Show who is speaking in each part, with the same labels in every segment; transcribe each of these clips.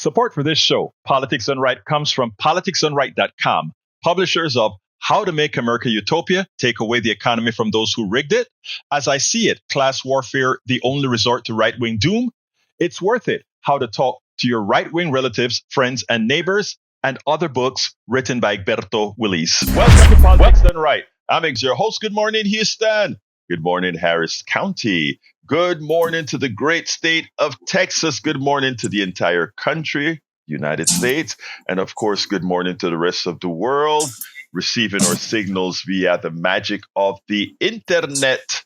Speaker 1: Support for this show, Politics Done Right, comes from politicsdoneright.com, publishers of How to Make America Utopia, Take Away the Economy from Those Who Rigged It, As I See It, Class Warfare, The Only Resort to Right-Wing Doom, It's Worth It, How to Talk to Your Right-Wing Relatives, Friends, and Neighbors, and other books written by Egberto, Willies. Welcome to Politics Done Right. I'm your host. Good morning, Houston. Good morning, Harris County. Good morning to the great state of Texas. Good morning to the entire country, United States. And of course, good morning to the rest of the world, receiving our signals via the magic of the internet,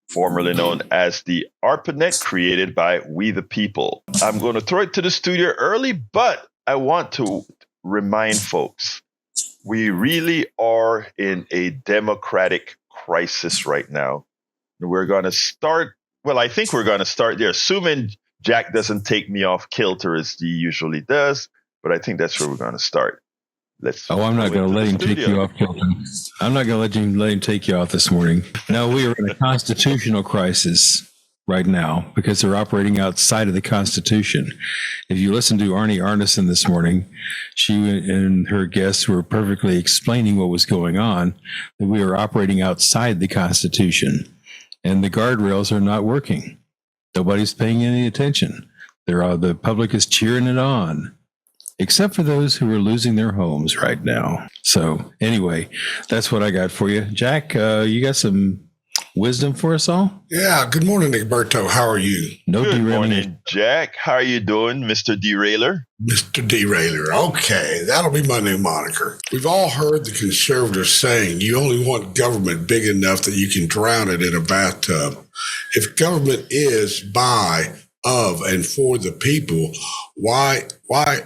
Speaker 1: formerly known as the ARPANET, created by We the People. I'm going to throw it to the studio early, but I want to remind folks, we really are in a democratic crisis right now. We're going to start. Well, I think we're going to start there, assuming Jack doesn't take me off kilter as he usually does. But I think that's where we're going to start.
Speaker 2: I'm not going to let him take you off kilter. I'm not going to let him take you off this morning. No, we are in a constitutional crisis right now because they're operating outside of the Constitution. If you listen to Arnie Arneson this morning, she and her guests were perfectly explaining what was going on, that we are operating outside the Constitution. And the guardrails are not working. Nobody's paying any attention. The public is cheering it on, except for those who are losing their homes right now. So anyway, that's what I got for you. Jack, you got some wisdom for us all?
Speaker 3: Yeah. Good morning, Egberto. How are you?
Speaker 1: Good morning, Jack. How are you doing, Mr. Derailer?
Speaker 3: Mr. Derailer. Okay, that'll be my new moniker. We've all heard the conservatives saying you only want government big enough that you can drown it in a bathtub. If government is by, of, and for the people, why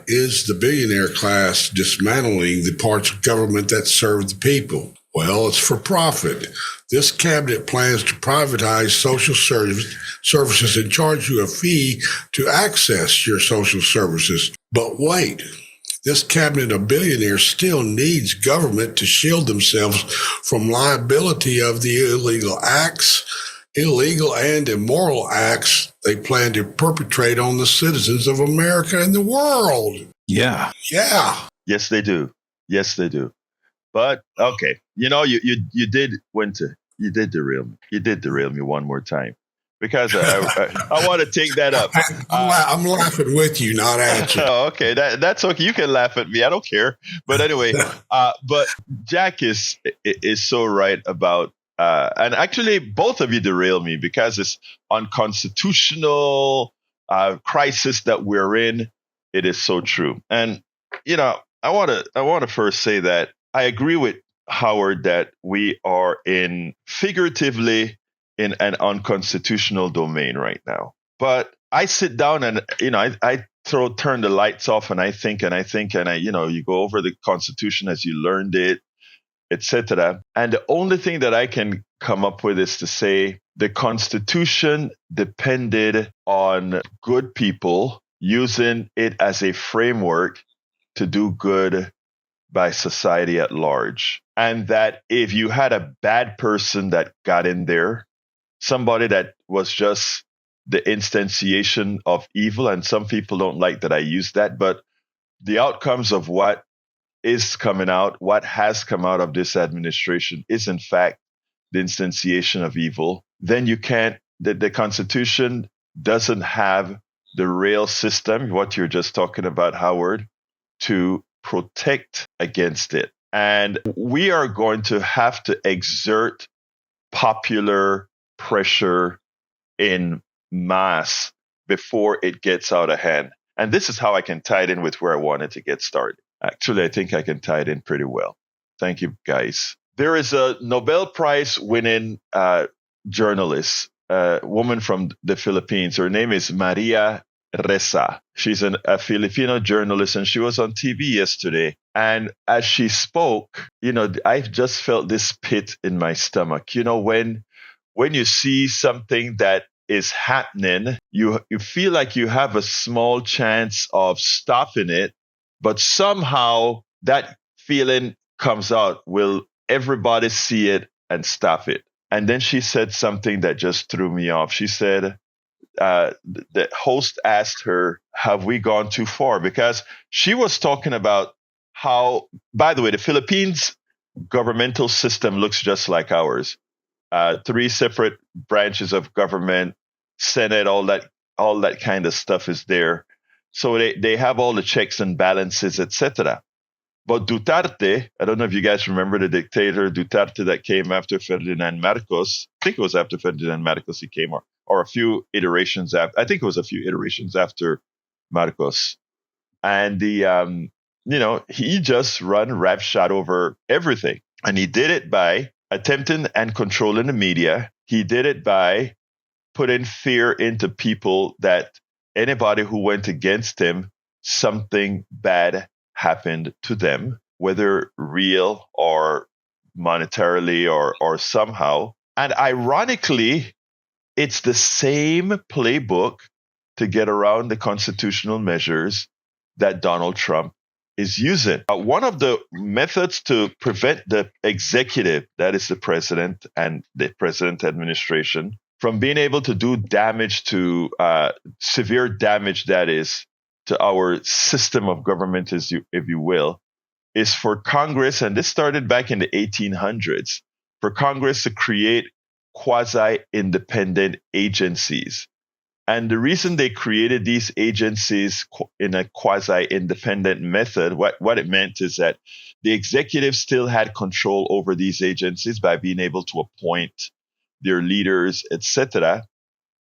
Speaker 3: is the billionaire class dismantling the parts of government that serve the people? Well, it's for profit. This cabinet plans to privatize social services and charge you a fee to access your social services. But wait, this cabinet of billionaires still needs government to shield themselves from liability of the illegal and immoral acts they plan to perpetrate on the citizens of America and the world.
Speaker 2: Yeah.
Speaker 1: Yes, they do. But okay, you did derail me. You did derail me one more time because I want to take that up.
Speaker 3: I'm laughing with you, not at you.
Speaker 1: Oh, okay, that's okay. You can laugh at me. I don't care. But anyway, but Jack is so right about. And actually, both of you derail me because it's unconstitutional crisis that we're in. It is so true. And I want to first say that I agree with Howard that we are figuratively in an unconstitutional domain right now. But I sit down and I turn the lights off and I think and you go over the Constitution as you learned it, etc. And the only thing that I can come up with is to say the Constitution depended on good people using it as a framework to do good by society at large. And that if you had a bad person that got in there, somebody that was just the instantiation of evil, and some people don't like that I use that, but the outcomes of what is coming out, what has come out of this administration is in fact the instantiation of evil, then you can't, the Constitution doesn't have the rail system, what you're just talking about, Howard, to protect against it. And we are going to have to exert popular pressure in mass before it gets out of hand. And this is how I can tie it in with where I wanted to get started. Actually, I think I can tie it in pretty well. Thank you, guys. There is a Nobel Prize winning journalist, a woman from the Philippines. Her name is Maria Ressa. She's a Filipino journalist, and she was on TV yesterday. And as she spoke, I just felt this pit in my stomach. When you see something that is happening, you feel like you have a small chance of stopping it, but somehow that feeling comes out. Will everybody see it and stop it? And then she said something that just threw me off. She said, the host asked her, have we gone too far? Because she was talking about how, by the way, the Philippines governmental system looks just like ours. 3 separate branches of government, Senate, all that kind of stuff is there. So they have all the checks and balances, etc. But Duterte, I don't know if you guys remember the dictator Duterte that came after Ferdinand Marcos. I think it was after Ferdinand Marcos he came, or a few iterations after. I think it was a few iterations after Marcos. And he just run roughshod over everything. And he did it by attempting and controlling the media. He did it by putting fear into people that anybody who went against him, something bad happened to them, whether real or monetarily or somehow. And ironically, it's the same playbook to get around the constitutional measures that Donald Trump is using. One of the methods to prevent the executive, that is the president and the president administration, from being able to do damage to severe damage, that is, to our system of government, if you will, is for Congress, and this started back in the 1800s, for Congress to create quasi-independent agencies. And the reason they created these agencies in a quasi-independent method, what it meant is that the executive still had control over these agencies by being able to appoint their leaders, etc.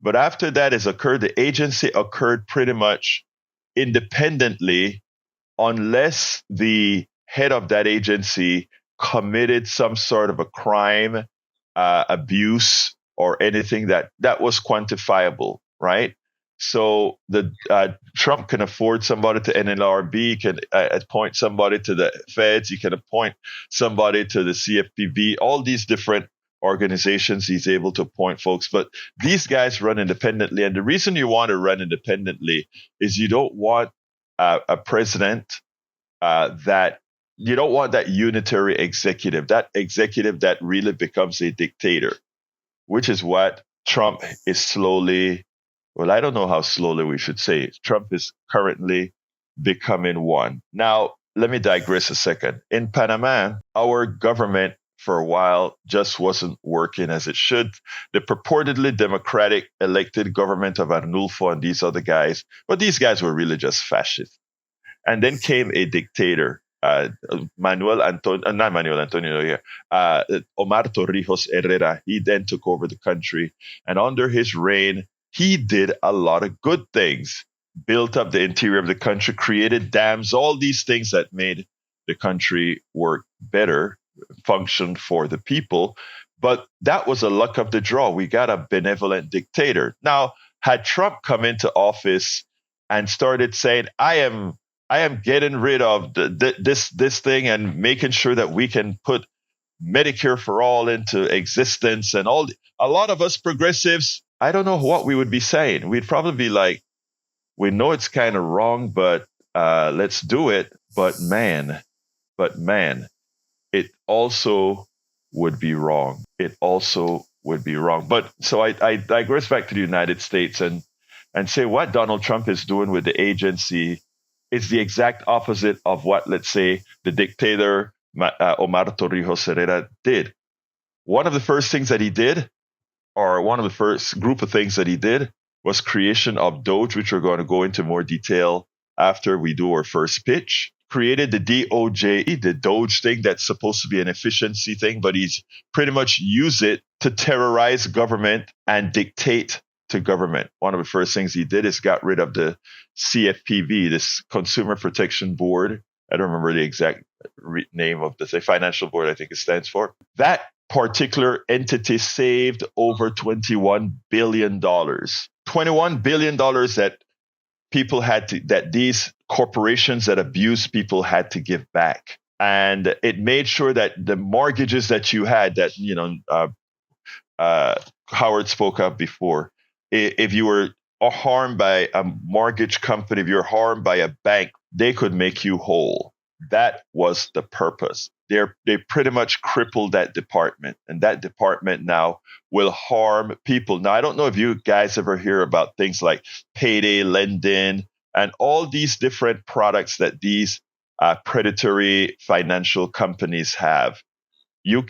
Speaker 1: But after that has occurred, the agency occurred pretty much independently, unless the head of that agency committed some sort of a crime, abuse, or anything that was quantifiable, right? So the Trump can afford somebody to NLRB, can appoint somebody to the feds, he can appoint somebody to the CFPB, all these different organizations he's able to appoint folks. But these guys run independently. And the reason you want to run independently is you don't want a president you don't want that unitary executive, that executive that really becomes a dictator, which is what Trump is slowly, well, I don't know how slowly we should say it. Trump is currently becoming one. Now, let me digress a second. In Panama, our government for a while just wasn't working as it should. The purportedly democratic elected government of Arnulfo and these other guys, but these guys were really just fascist. And then came a dictator, Omar Torrijos Herrera. He then took over the country. And under his reign, he did a lot of good things, built up the interior of the country, created dams, all these things that made the country work better, function for the people. But that was a luck of the draw. We got a benevolent dictator. Now, had Trump come into office and started saying, I am getting rid of this thing and making sure that we can put Medicare for all into existence, and a lot of us progressives, I don't know what we would be saying. We'd probably be like, we know it's kind of wrong, but let's do it. But man, it also would be wrong. It also would be wrong. But so I digress back to the United States and say what Donald Trump is doing with the agency is the exact opposite of what, let's say, the dictator Omar Torrijos Herrera did. One of the first things that he did, or one of the first group of things that he did, was creation of DOGE, which we're going to go into more detail after we do our first pitch. Created the DOJ, the DOGE thing that's supposed to be an efficiency thing, but he's pretty much used it to terrorize government and dictate to government. One of the first things he did is got rid of the CFPB, this Consumer Protection Board. I don't remember the exact name of the financial board, I think it stands for. That particular entity saved over $21 billion. $21 billion that people had to, that these corporations that abuse people had to give back. And it made sure that the mortgages that you had that, Howard spoke of before, if you were harmed by a mortgage company, if you're harmed by a bank, they could make you whole. That was the purpose. they pretty much crippled that department, and that department now will harm people. Now, I don't know if you guys ever hear about things like payday lending and all these different products that these predatory financial companies have. You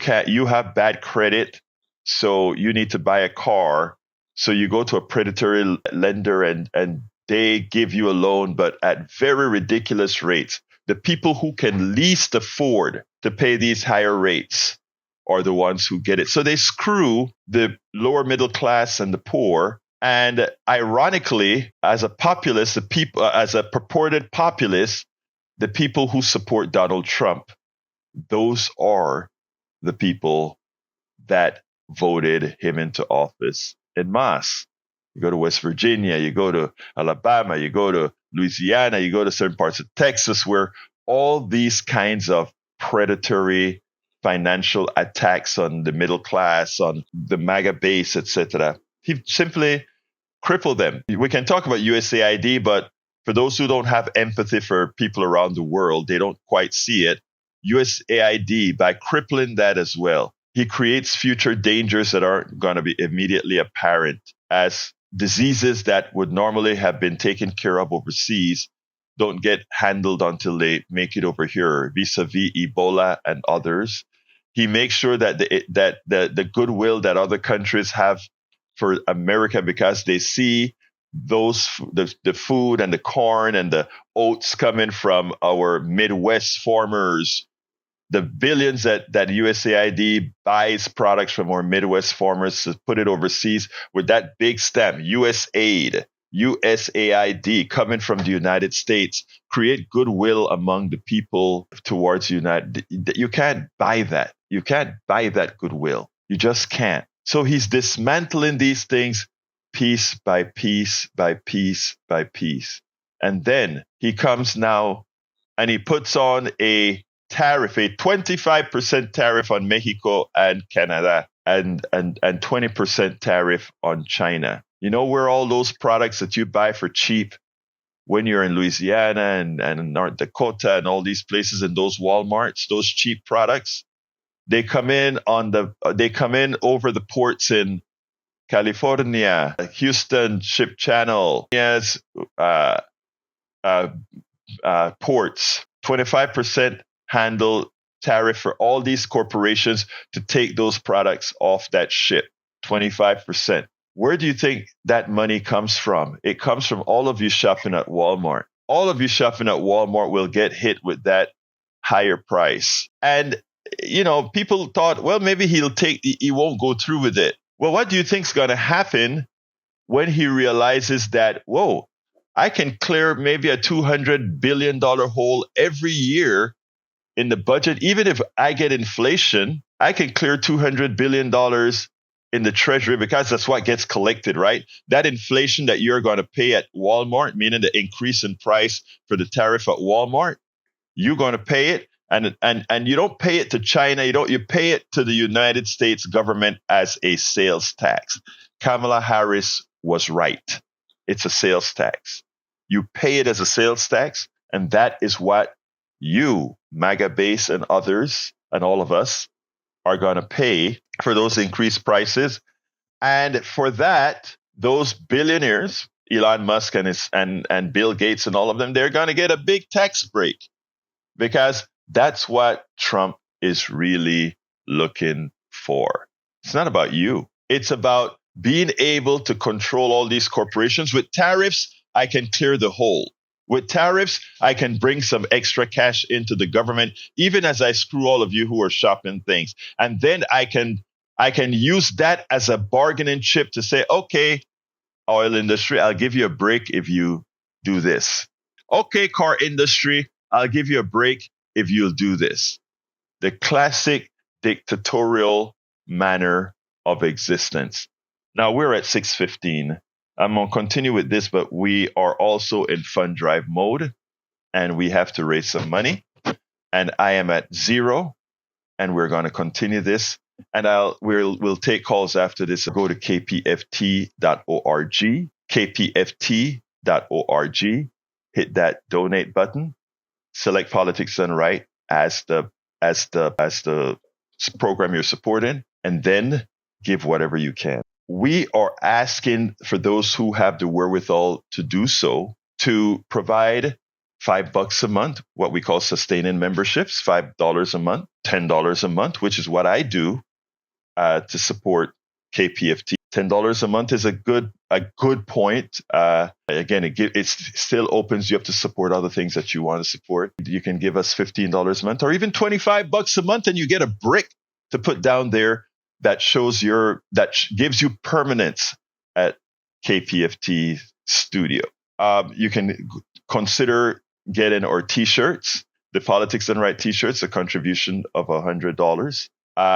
Speaker 1: have bad credit, so you need to buy a car. So you go to a predatory lender and they give you a loan, but at very ridiculous rates. The people who can least afford to pay these higher rates are the ones who get it. So they screw the lower middle class and the poor. And ironically, as a populist, the people, as a purported populist, the people who support Donald Trump, those are the people that voted him into office en masse. You go to West Virginia, you go to Alabama, you go to Louisiana, you go to certain parts of Texas where all these kinds of predatory financial attacks on the middle class, on the MAGA base, etc. He simply crippled them. We can talk about USAID, but for those who don't have empathy for people around the world, they don't quite see it. USAID, by crippling that as well, he creates future dangers that aren't going to be immediately apparent as diseases that would normally have been taken care of overseas don't get handled until they make it over here, vis-a-vis Ebola and others. He makes sure that the goodwill that other countries have for America, because they see the food and the corn and the oats coming from our Midwest farmers, the billions that USAID buys products from our Midwest farmers to put it overseas with that big stamp, USAID, USAID, coming from the United States, create goodwill among the people towards United. You can't buy that. You can't buy that goodwill. You just can't. So he's dismantling these things piece by piece by piece by piece. And then he comes now and he puts on a tariff, a 25% tariff on Mexico and Canada, and 20% tariff on China. You know where all those products that you buy for cheap when you're in Louisiana and North Dakota and all these places, and those Walmarts, those cheap products, they come in over the ports in California, Houston Ship Channel, yes, ports, 25% handle tariff for all these corporations to take those products off that ship, 25%. Where do you think that money comes from? It comes from all of you shopping at Walmart. All of you shopping at Walmart will get hit with that higher price. And, you know, people thought, well, maybe he won't go through with it. Well, what do you think is going to happen when he realizes that, whoa, I can clear maybe a $200 billion hole every year in the budget? Even if I get inflation, I can clear $200 billion in the treasury because that's what gets collected, right? That inflation that you're going to pay at Walmart, meaning the increase in price for the tariff at Walmart, you're going to pay it. And you don't pay it to China. You pay it to the United States government as a sales tax. Kamala Harris was right. It's a sales tax. You pay it as a sales tax, and that is what you, MAGA base and others, and all of us are going to pay for those increased prices. And for that, those billionaires, Elon Musk and Bill Gates and all of them, they're going to get a big tax break because that's what Trump is really looking for. It's not about you. It's about being able to control all these corporations. With tariffs, I can clear the hole. With tariffs, I can bring some extra cash into the government, even as I screw all of you who are shopping things. And then I can use that as a bargaining chip to say, okay, oil industry, I'll give you a break if you do this. Okay, car industry, I'll give you a break if you'll do this. The classic dictatorial manner of existence. Now we're at 6:15. I'm going to continue with this, but we are also in fund drive mode and we have to raise some money. And I am at 0 and we're going to continue this. And we'll take calls after this. Go to kpft.org, kpft.org, hit that donate button, select Politics Done Right as the as the program you're supporting, and then give whatever you can. We are asking for those who have the wherewithal to do so to provide $5 a month, what we call sustaining memberships, $5 a month, $10 a month, which is what I do to support KPFT. $10 a month is a good point. Again, it still opens you up to support other things that you want to support. You can give us $15 a month, or even $25 a month, and you get a brick to put down there that shows gives you permanence at KPFT Studio. You can consider getting our T-shirts, the Politics Done Right T-shirts, a contribution of $100.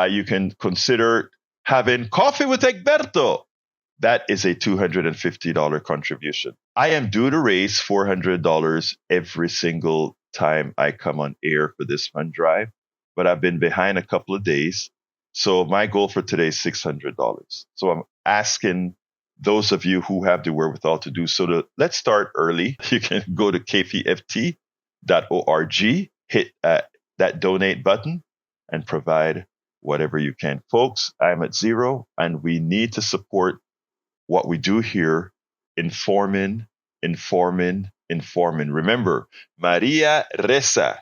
Speaker 1: You can consider having coffee with Egberto. That is a $250 contribution. I am due to raise $400 every single time I come on air for this fund drive, but I've been behind a couple of days. So my goal for today is $600. So I'm asking those of you who have the wherewithal to do so let's start early. You can go to kpft.org, hit that donate button, and provide whatever you can. Folks, I'm at zero, and we need to support what we do here, informing. Remember, Maria Ressa,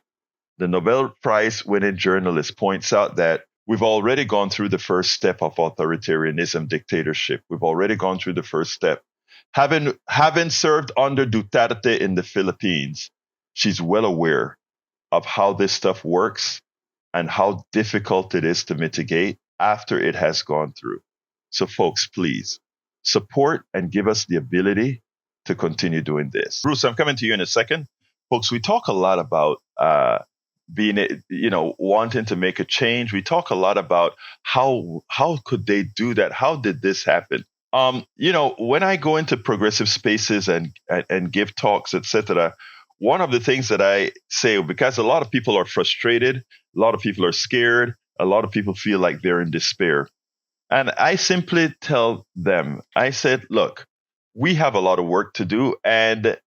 Speaker 1: the Nobel Prize winning journalist, points out that we've already gone through the first step of authoritarianism, dictatorship. We've already gone through the first step. Having served under Duterte in the Philippines, she's well aware of how this stuff works and how difficult it is to mitigate after it has gone through. So folks, please support and give us the ability to continue doing this. Bruce, I'm coming to you in a second. Folks, we talk a lot about wanting to make a change. We talk a lot about how could they do that? How did this happen? When I go into progressive spaces and give talks, etc., one of the things that I say, because a lot of people are frustrated, a lot of people are scared, a lot of people feel like they're in despair. And I simply tell them, I said, look, we have a lot of work to do, and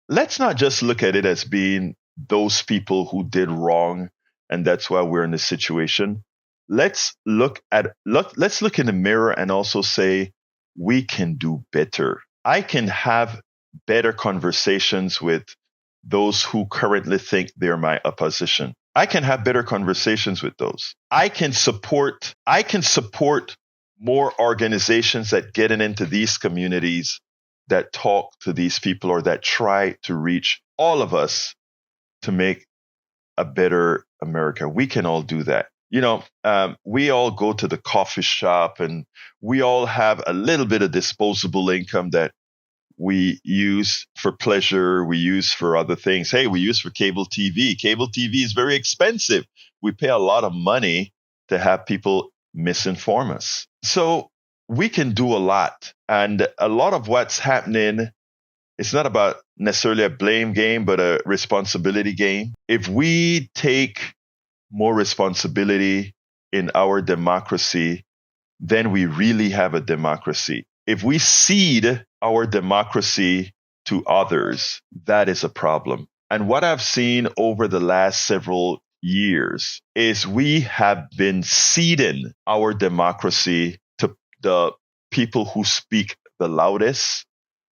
Speaker 1: let's not just look at it as being those people who did wrong, and that's why we're in this situation. Let's look in the mirror and also say, we can do better. I can have better conversations with those who currently think they're my opposition. I can have better conversations with those. I can support more organizations that get into these communities, that talk to these people, or that try to reach all of us to make a better America. We can all do that. We all go to the coffee shop, and we all have a little bit of disposable income that we use for pleasure, we use for other things. Hey, we use for cable TV. Cable TV is very expensive. We pay a lot of money to have people misinform us. So we can do a lot. And a lot of what's happening, it's not about necessarily a blame game, but a responsibility game. If we take more responsibility in our democracy, then we really have a democracy. If we cede our democracy to others, that is a problem. And what I've seen over the last several years is we have been ceding our democracy to the people who speak the loudest.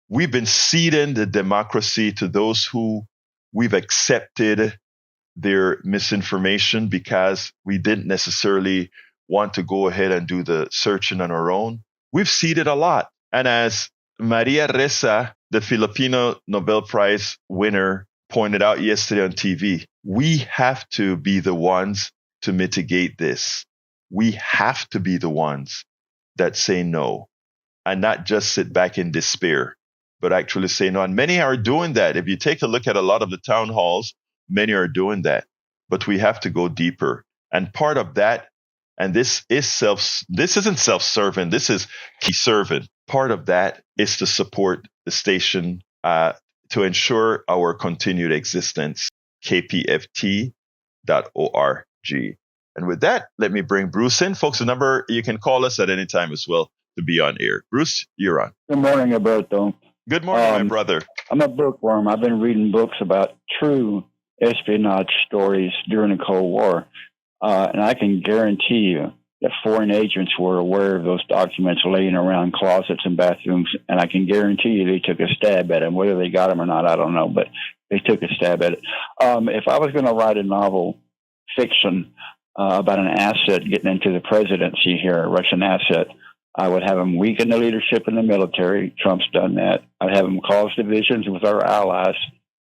Speaker 1: We've been ceding the democracy to those who we've accepted their misinformation because we didn't necessarily want to go ahead and do the searching on our own. We've ceded a lot. And as Maria Ressa, the Filipino Nobel Prize winner, pointed out yesterday on TV, we have to be the ones to mitigate this. We have to be the ones that say no and not just sit back in despair, but actually say no. And many are doing that. If you take a look at a lot of the town halls, many are doing that. But we have to go deeper. And part of that, and this isn't self-serving, this is key serving. Part of that is to support the station to ensure our continued existence, kpft.org. And with that, let me bring Bruce in. Folks, the number, you can call us at any time as well to be on air. Bruce, you're on.
Speaker 4: Good morning, Egberto.
Speaker 1: Good morning, my brother.
Speaker 4: I'm a bookworm. I've been reading books about true espionage stories during the Cold War. And I can guarantee you that foreign agents were aware of those documents laying around closets and bathrooms, and I can guarantee you they took a stab at them. Whether they got them or not, I don't know, but they took a stab at it. If I was going to write a novel fiction about an asset getting into the presidency here, a Russian asset, I would have them weaken the leadership in the military. Trump's done that. I'd have them cause divisions with our allies.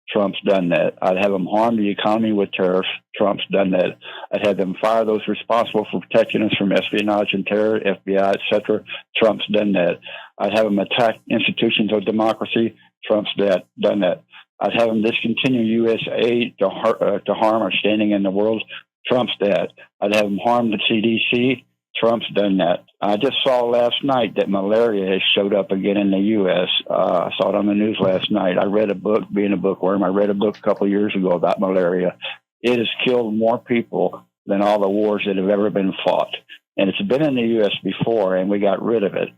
Speaker 4: Trump's done that. I'd have them harm the economy with tariffs. Trump's done that. I'd have them fire those responsible for protecting us from espionage and terror, FBI, etc. Trump's done that. I'd have them attack institutions of democracy. Trump's done that. I'd have them discontinue U.S. aid to harm our standing in the world. Trump's that. I'd have them harm the CDC. Trump's done that. I just saw last night that malaria has showed up again in the U.S. I saw it on the news last night. I read a book, being a bookworm, I read a book a couple of years ago about malaria. It has killed more people than all the wars that have ever been fought. And it's been in the U.S. before, and we got rid of it.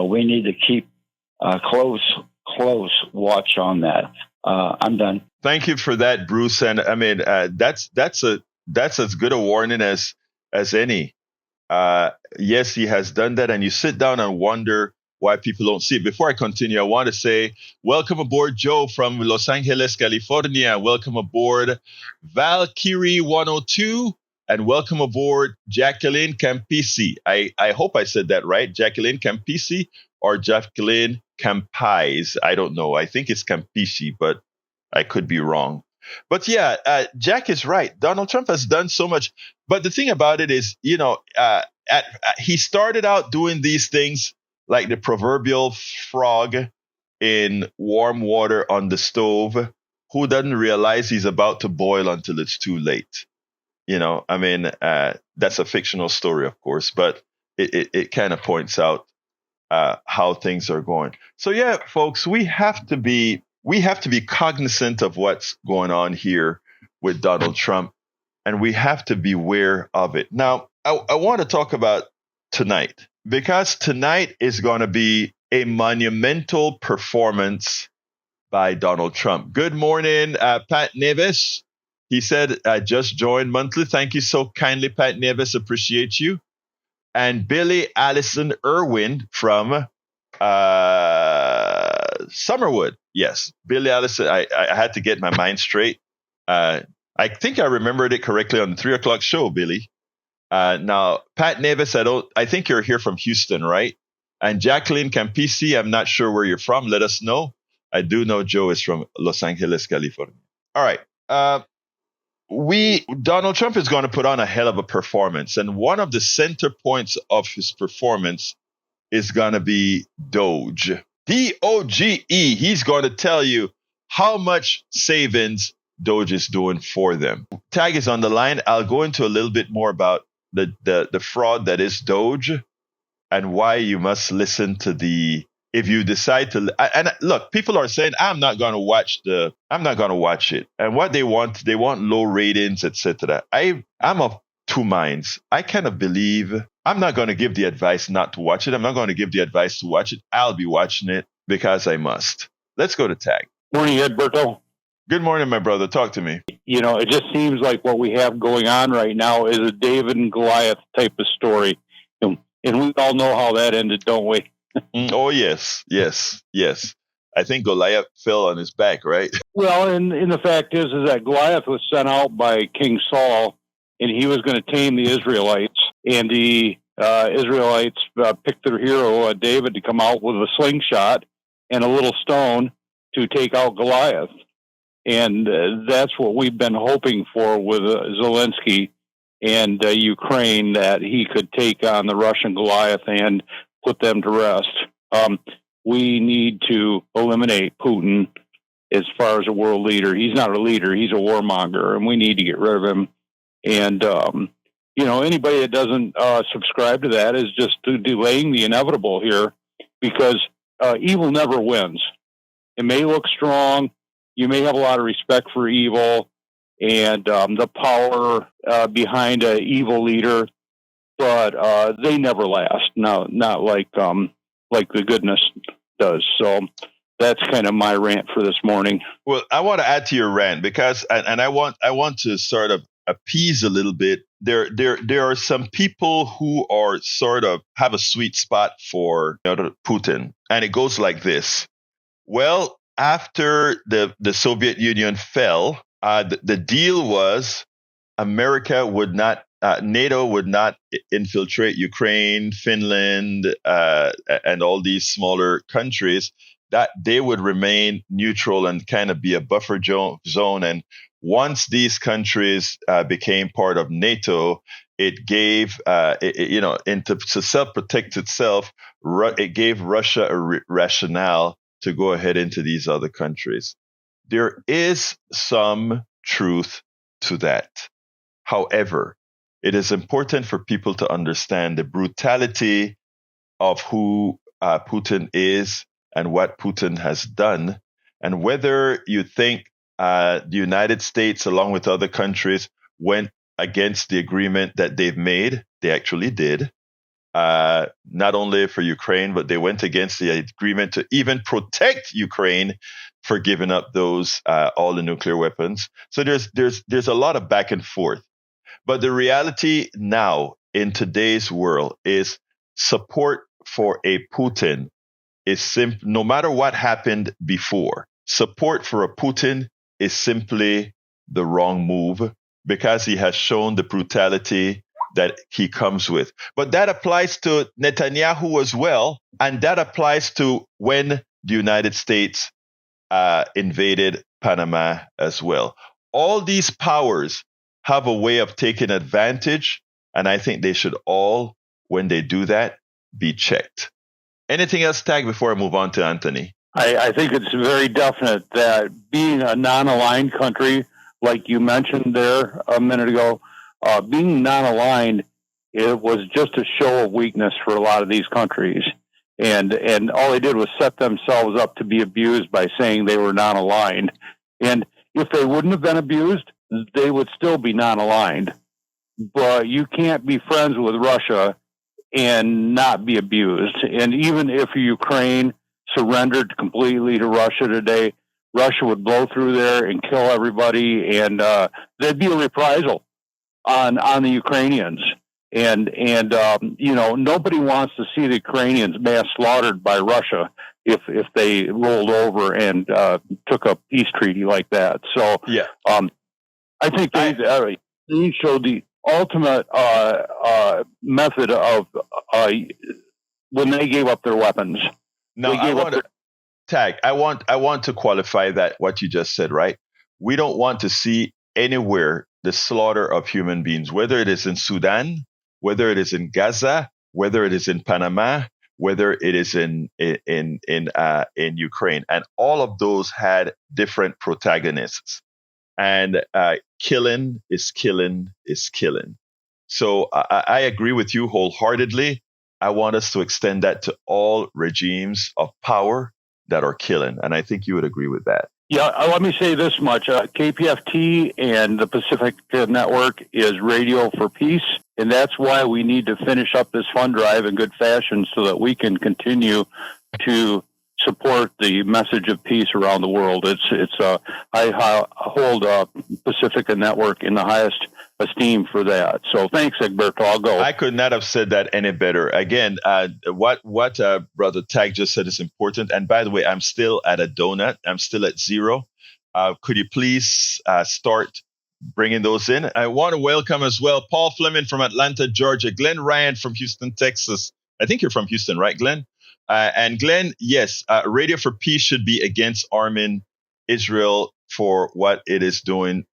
Speaker 4: We need to keep close watch on that. I'm done.
Speaker 1: Thank you for that, Bruce. And I mean, that's as good a warning as any. Yes, he has done that, and you sit down and wonder why people don't see it. Before I continue, I want to say welcome aboard Joe from Los Angeles, California. Welcome aboard Valkyrie 102, and welcome aboard Jacqueline Campisi. I hope I said that right, Jacqueline Campisi or Jacqueline Campais. I don't know. I think it's Campici, but I could be wrong. But yeah, Jack is right. Donald Trump has done so much. But the thing about it is, he started out doing these things like the proverbial frog in warm water on the stove who doesn't realize he's about to boil until it's too late. That's a fictional story, of course, but it kind of points out how things are going. So yeah, folks, we have to be cognizant of what's going on here with Donald Trump, and we have to be aware of it. Now, I want to talk about tonight, because tonight is going to be a monumental performance by Donald Trump. Good morning, Pat Neves. He said, I just joined monthly. Thank you so kindly, Pat Neves. Appreciate you. And Billy Allison Irwin from Summerwood. Yes, Billy Allison. I had to get my mind straight. I think I remembered it correctly on the 3 o'clock show, Billy. Now, Pat Neves, I think you're here from Houston, right? And Jacqueline Campisi, I'm not sure where you're from. Let us know. I do know Joe is from Los Angeles, California. All right. Donald Trump is going to put on a hell of a performance. And one of the center points of his performance is going to be Doge. DOGE. He's going to tell you how much savings Doge is doing for them. Tag is on the line. I'll go into a little bit more about the fraud that is Doge and why you must listen to if you decide to. And look, people are saying, I'm not going to watch it. And what they want low ratings, etc. I'm of two minds. I kind of believe I'm not going to give the advice not to watch it. I'm not going to give the advice to watch it. I'll be watching it because I must. Let's go to Tag.
Speaker 5: Morning, Egberto.
Speaker 1: Good morning, my brother. Talk to me.
Speaker 5: It just seems like what we have going on right now is a David and Goliath type of story. And we all know how that ended, don't we?
Speaker 1: Oh, yes. I think Goliath fell on his back, right?
Speaker 5: Well, and the fact is that Goliath was sent out by King Saul, and he was going to tame the Israelites. And the Israelites picked their hero, David, to come out with a slingshot and a little stone to take out Goliath. And that's what we've been hoping for with Zelensky and Ukraine, that he could take on the Russian Goliath and put them to rest. We need to eliminate Putin as far as a world leader. He's not a leader. He's a warmonger, and we need to get rid of him. And, anybody that doesn't subscribe to that is just delaying the inevitable here, because evil never wins. It may look strong. You may have a lot of respect for evil and the power behind an evil leader, but they never last. No, not like the goodness does. So that's kind of my rant for this morning.
Speaker 1: Well, I want to add to your rant because, and I want to sort of appease a little bit, there are some people who are sort of have a sweet spot for Putin. And it goes like this. Well, after the Soviet Union fell, the deal was NATO would not infiltrate Ukraine, Finland, and all these smaller countries, that they would remain neutral and kind of be a buffer zone. And once these countries became part of NATO, it gave, to self-protect itself, it gave Russia a rationale to go ahead into these other countries. There is some truth to that. However, it is important for people to understand the brutality of who Putin is and what Putin has done, and whether you think the United States, along with other countries, went against the agreement that they've made. They actually did. Not only for Ukraine, but they went against the agreement to even protect Ukraine for giving up those all the nuclear weapons. So there's a lot of back and forth. But the reality now in today's world is support for a Putin is no matter what happened before, support for a Putin is simply the wrong move because he has shown the brutality that he comes with. But that applies to Netanyahu as well. And that applies to when the United States invaded Panama as well. All these powers have a way of taking advantage. And I think they should all, when they do that, be checked. Anything else, Tag, before I move on to Anthony?
Speaker 5: I think it's very definite that being a non-aligned country, like you mentioned there a minute ago, being non-aligned, it was just a show of weakness for a lot of these countries. And all they did was set themselves up to be abused by saying they were non-aligned. And if they wouldn't have been abused, they would still be non-aligned. But you can't be friends with Russia and not be abused. And even if Ukraine surrendered completely to Russia today, Russia would blow through there and kill everybody, and there'd be a reprisal on the Ukrainians. And nobody wants to see the Ukrainians mass slaughtered by Russia if they rolled over and took a peace treaty like that. So
Speaker 1: yeah,
Speaker 5: I think they showed the ultimate method of when they gave up their weapons.
Speaker 1: No, I want to qualify that what you just said, right? We don't want to see anywhere the slaughter of human beings, whether it is in Sudan, whether it is in Gaza, whether it is in Panama, whether it is in Ukraine, and all of those had different protagonists. And killing is killing is killing. So I agree with you wholeheartedly. I want us to extend that to all regimes of power that are killing. And I think you would agree with that.
Speaker 5: Yeah, let me say this much. KPFT and the Pacific Network is radio for peace. And that's why we need to finish up this fund drive in good fashion so that we can continue to support the message of peace around the world. I hold Pacifica Network in the highest esteem for that. So thanks, Egberto. I'll go.
Speaker 1: I could not have said that any better. Again, what Brother Tag just said is important. And by the way, I'm still at a donut. I'm still at 0. Could you please start bringing those in? I want to welcome as well Paul Fleming from Atlanta, Georgia, Glenn Ryan from Houston, Texas. I think you're from Houston, right, Glenn? And Glenn, yes, Radio for Peace should be against arming Israel for what it is doing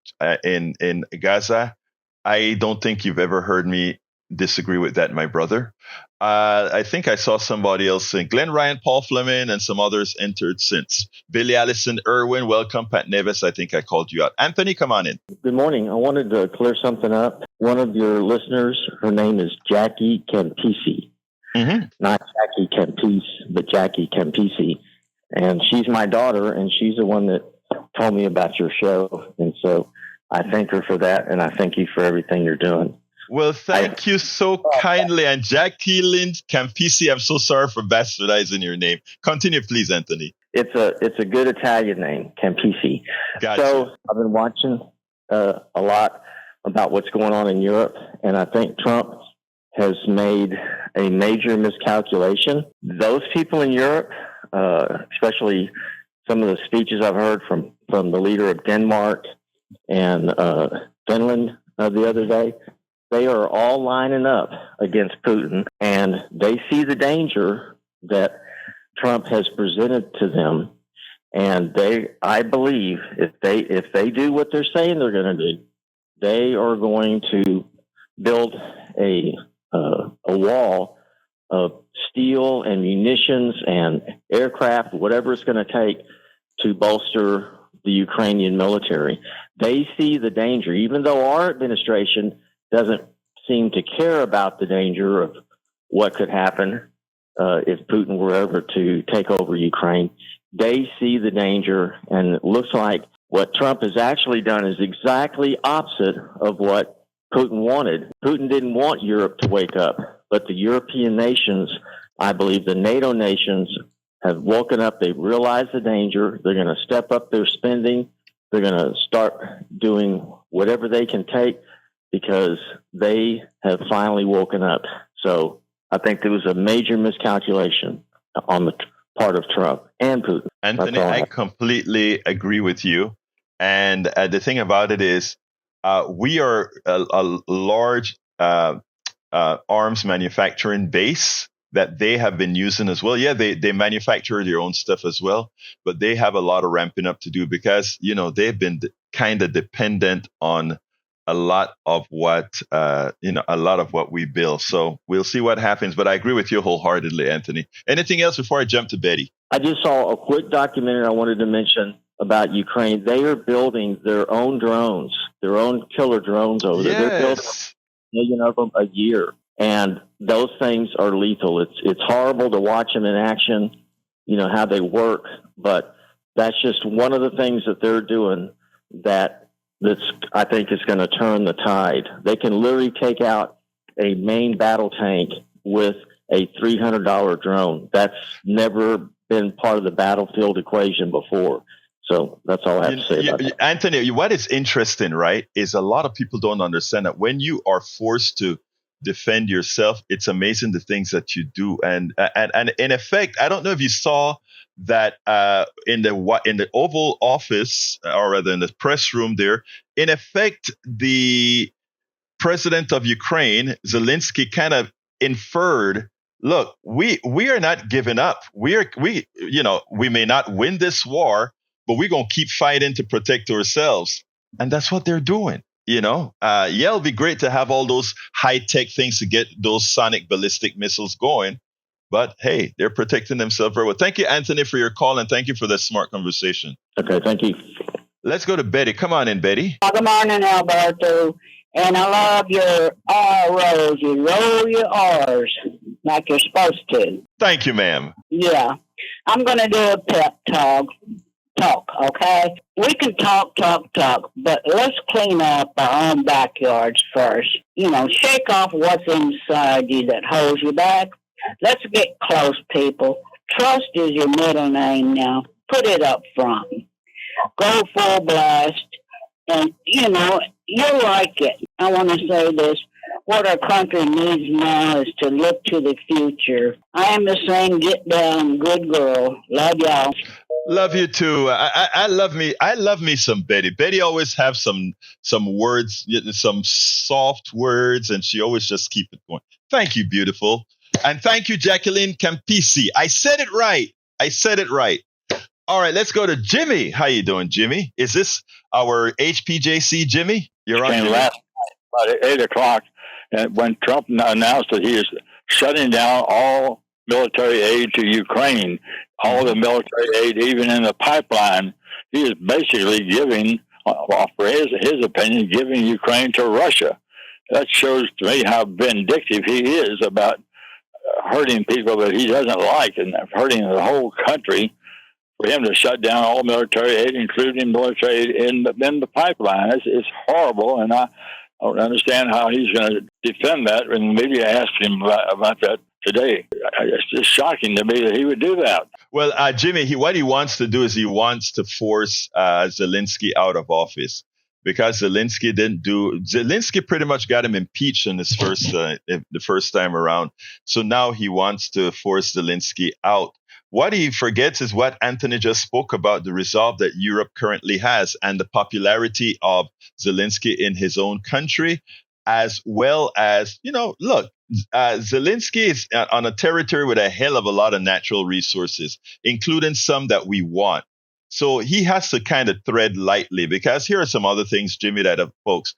Speaker 1: in Gaza. I don't think you've ever heard me disagree with that, my brother. I think I saw somebody else saying Glenn Ryan, Paul Fleming, and some others entered since. Billy Allison, Irwin, welcome. Pat Nevis, I think I called you out. Anthony, come on in.
Speaker 6: Good morning. I wanted to clear something up. One of your listeners, her name is Jackie Campisi. Mm-hmm. Not Jackie Campisi, but Jackie Campisi. And she's my daughter, and she's the one that told me about your show. And so I thank her for that, and I thank you for everything you're doing.
Speaker 1: Well, thank you so kindly. And Jackie Lynn Campisi, I'm so sorry for bastardizing your name. Continue, please, Anthony.
Speaker 6: It's a good Italian name, Campisi.
Speaker 1: Gotcha.
Speaker 6: So I've been watching a lot about what's going on in Europe. And I think Trump has made a major miscalculation. Those people in Europe, especially some of the speeches I've heard from the leader of Denmark and Finland the other day, they are all lining up against Putin, and they see the danger that Trump has presented to them. And I believe if they do what they're saying they're going to do, they are going to build a wall of steel and munitions and aircraft, whatever it's going to take to bolster the Ukrainian military. They see the danger, even though our administration doesn't seem to care about the danger of what could happen if Putin were ever to take over Ukraine. They see the danger, and it looks like what Trump has actually done is exactly opposite of what Putin wanted. Putin didn't want Europe to wake up, but the European nations, I believe the NATO nations, have woken up. They've realized the danger. They're going to step up their spending. They're going to start doing whatever they can take because they have finally woken up. So I think there was a major miscalculation on the part of Trump and Putin.
Speaker 1: Anthony, I completely agree with you. And the thing about it is, we are a large arms manufacturing base that they have been using as well. Yeah, they manufacture their own stuff as well, but they have a lot of ramping up to do because, they've been kind of dependent on a lot of what we build. So we'll see what happens. But I agree with you wholeheartedly, Anthony. Anything else before I jump to Betty?
Speaker 6: I just saw a quick documentary I wanted to mention about Ukraine. They are building their own drones, their own killer drones over there.
Speaker 1: Yes.
Speaker 6: They're building 1 million of them a year. And those things are lethal. It's horrible to watch them in action, how they work. But that's just one of the things that they're doing that's I think is going to turn the tide. They can literally take out a main battle tank with a $300 drone. That's never been part of the battlefield equation before. So that's all I have to say about that.
Speaker 1: Anthony, what is interesting, right, is a lot of people don't understand that when you are forced to defend yourself, it's amazing the things that you do. And in effect, I don't know if you saw that in the Oval Office, or rather in the press room there, in effect, the president of Ukraine, Zelensky, kind of inferred, look, we are not giving up. We may not win this war, but we're going to keep fighting to protect ourselves. And that's what they're doing. It'll be great to have all those high-tech things to get those sonic ballistic missiles going. But hey, they're protecting themselves very well. Thank you, Anthony, for your call, and thank you for this smart conversation.
Speaker 6: Okay, thank you.
Speaker 1: Let's go to Betty. Come on in, Betty.
Speaker 7: Good morning, Egberto. And I love your R's. You roll your R's like you're supposed to.
Speaker 1: Thank you, ma'am.
Speaker 7: Yeah. I'm going to do a pep talk, okay? We can talk, but let's clean up our own backyards first. Shake off what's inside you that holds you back. Let's get close, people. Trust is your middle name now. Put it up front. Go full blast. And, you'll like it. I want to say this. What our country needs now is to look to the future. I am the same get down good girl. Love y'all.
Speaker 1: Love you too. I love me some Betty. Betty always have some words, some soft words, and she always just keep it going. Thank you, beautiful. And thank you, Jacqueline Campisi. I said it right. All right, let's go to Jimmy. How you doing, Jimmy? Is this our HPJC, Jimmy? You're on.
Speaker 8: Last night, about 8 o'clock, and when Trump announced that he is shutting down all military aid to Ukraine, all the military aid, even in the pipeline, he is basically giving, for his opinion, giving Ukraine to Russia. That shows to me how vindictive he is about hurting people that he doesn't like and hurting the whole country. For him to shut down all military aid, including military aid in the pipeline, it's horrible, and I don't understand how he's going to defend that. And the media asked him about that today. It's just shocking to me that he would do that.
Speaker 1: Well, Jimmy, what he wants to do is he wants to force Zelensky out of office. because Zelensky pretty much got him impeached in his the first time around. So now he wants to force Zelensky out. What he forgets is what Anthony just spoke about, the resolve that Europe currently has and the popularity of Zelensky in his own country, as well as, look, Zelensky is on a territory with a hell of a lot of natural resources, including some that we want. So he has to kind of tread lightly, because here are some other things, Jimmy, that folks.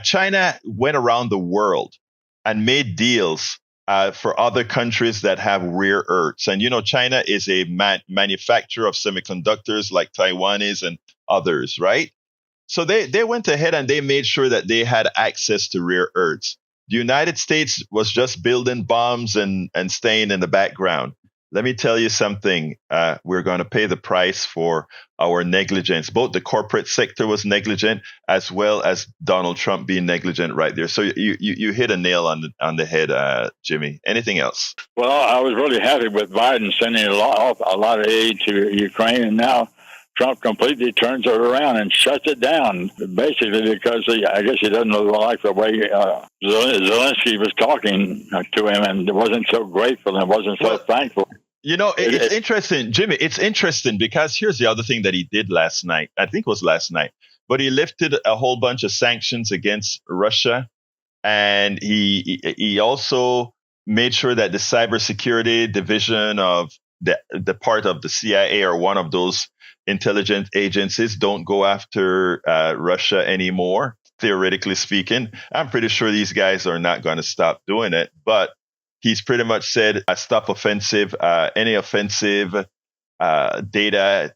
Speaker 1: China went around the world and made deals for other countries that have rare earths. And, China is a manufacturer of semiconductors like Taiwan is and others, right? So they went ahead and they made sure that they had access to rare earths. The United States was just building bombs and staying in the background. Let me tell you something. We're going to pay the price for our negligence. Both the corporate sector was negligent, as well as Donald Trump being negligent right there. So you hit a nail on the head, Jimmy. Anything else?
Speaker 8: Well, I was really happy with Biden sending a lot of aid to Ukraine, and now Trump completely turns it around and shuts it down, basically because I guess he doesn't like the way Zelensky was talking to him, and it wasn't so grateful and wasn't so thankful.
Speaker 1: It's interesting, Jimmy. It's interesting because here's the other thing that he did last night. I think it was last night, but he lifted a whole bunch of sanctions against Russia, and he also made sure that the cybersecurity division of the part of the CIA, or one of those intelligence agencies, don't go after Russia anymore, theoretically speaking. I'm pretty sure these guys are not going to stop doing it, but he's pretty much said stop any offensive data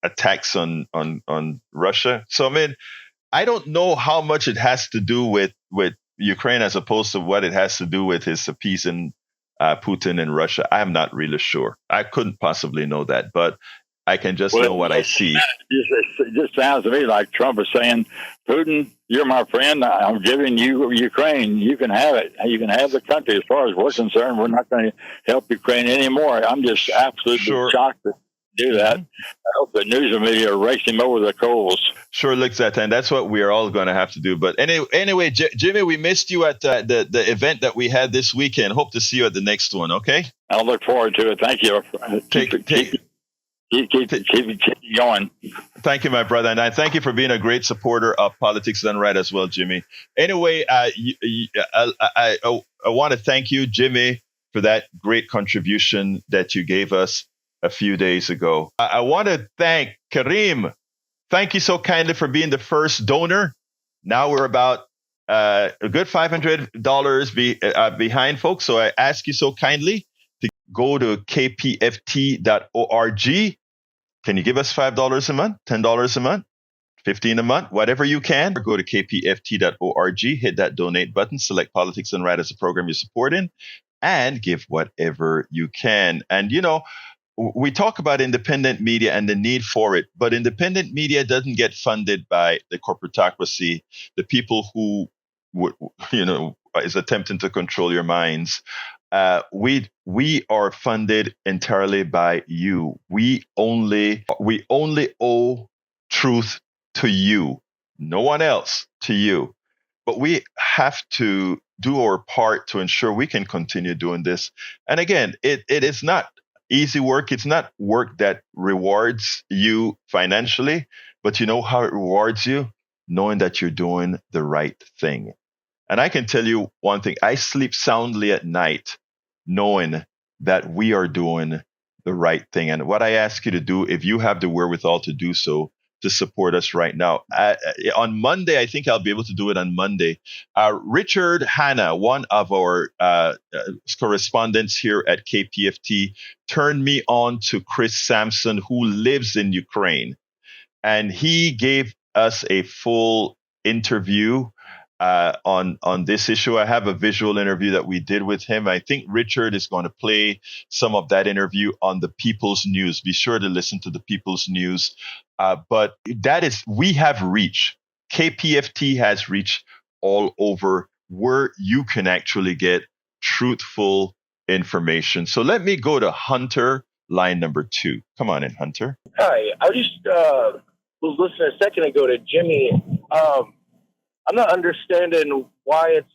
Speaker 1: attacks on Russia. So, I mean, I don't know how much it has to do with Ukraine as opposed to what it has to do with his appeasing Putin in Russia. I'm not really sure. I couldn't possibly know that, but I can just know what I see.
Speaker 8: It just sounds to me like Trump is saying, Putin, you're my friend. I'm giving you Ukraine. You can have it. You can have the country. As far as we're concerned, we're not going to help Ukraine anymore. I'm just absolutely shocked to do that. I hope the news media race him over the coals.
Speaker 1: Sure looks at that, and that's what we are all going to have to do. But anyway, Jimmy, we missed you at the event that we had this weekend. Hope to see you at the next one, okay?
Speaker 8: I'll look forward to it. Thank you. Keep going.
Speaker 1: Thank you, my brother. And I thank you for being a great supporter of Politics Done Right as well, Jimmy. Anyway, I want to thank you, Jimmy, for that great contribution that you gave us a few days ago. I want to thank Kareem. Thank you so kindly for being the first donor. Now we're about a good $500 behind, folks. So I ask you so kindly to go to kpft.org. Can you give us $5 a month, $10 a month, $15 a month, whatever you can? Go to kpft.org, hit that donate button, select Politics Done Right as a program you're supporting, and give whatever you can. And, we talk about independent media and the need for it, but independent media doesn't get funded by the corporatocracy, the people who is attempting to control your minds. We are funded entirely by you. We only owe truth to you, no one else, to you. But we have to do our part to ensure we can continue doing this. And again, it is not easy work. It's not work that rewards you financially, but you know how it rewards you? Knowing that you're doing the right thing. And I can tell you one thing, I sleep soundly at night knowing that we are doing the right thing. And what I ask you to do, if you have the wherewithal to do so, to support us right now. On Monday, I think I'll be able to do it on Monday. Richard Hanna, one of our correspondents here at KPFT, turned me on to Chris Sampson, who lives in Ukraine. And he gave us a full interview on this issue. I have a visual interview that we did with him. I think Richard is going to play some of that interview on the People's News. Be sure to listen to the People's News. But we have reached, KPFT has reached all over where you can actually get truthful information. So let me go to Hunter, line number 2. Come on in, Hunter.
Speaker 9: Hi, I just was listening a second ago to Jimmy. I'm not understanding why it's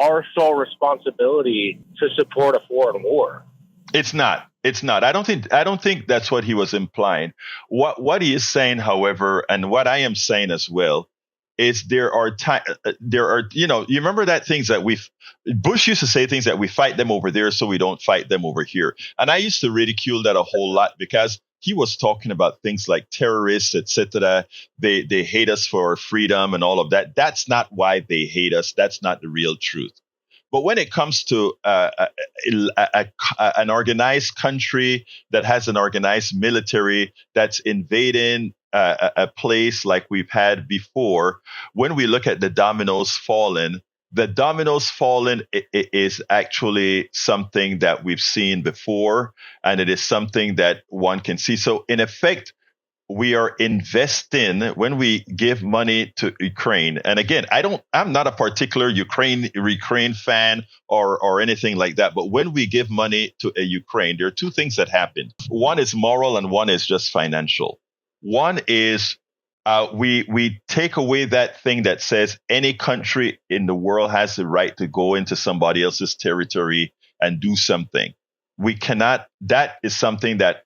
Speaker 9: our sole responsibility to support a foreign war.
Speaker 1: It's not. I don't think that's what he was implying. What he is saying, however, and what I am saying as well, is there are you remember that things that Bush used to say things that we fight them over there so we don't fight them over here. And I used to ridicule that a whole lot because he was talking about things like terrorists, etc. They hate us for our freedom and all of that. That's not why they hate us. That's not the real truth. But when it comes to an organized country that has an organized military that's invading a place like we've had before, when we look at the dominoes falling is actually something that we've seen before, and it is something that one can see. So in effect, we are investing when we give money to Ukraine. And again, I'm not a particular Ukraine fan or anything like that. But when we give money to a Ukraine, there are two things that happen. One is moral and one is just financial. One is we take away that thing that says any country in the world has the right to go into somebody else's territory and do something. We cannot. That is something that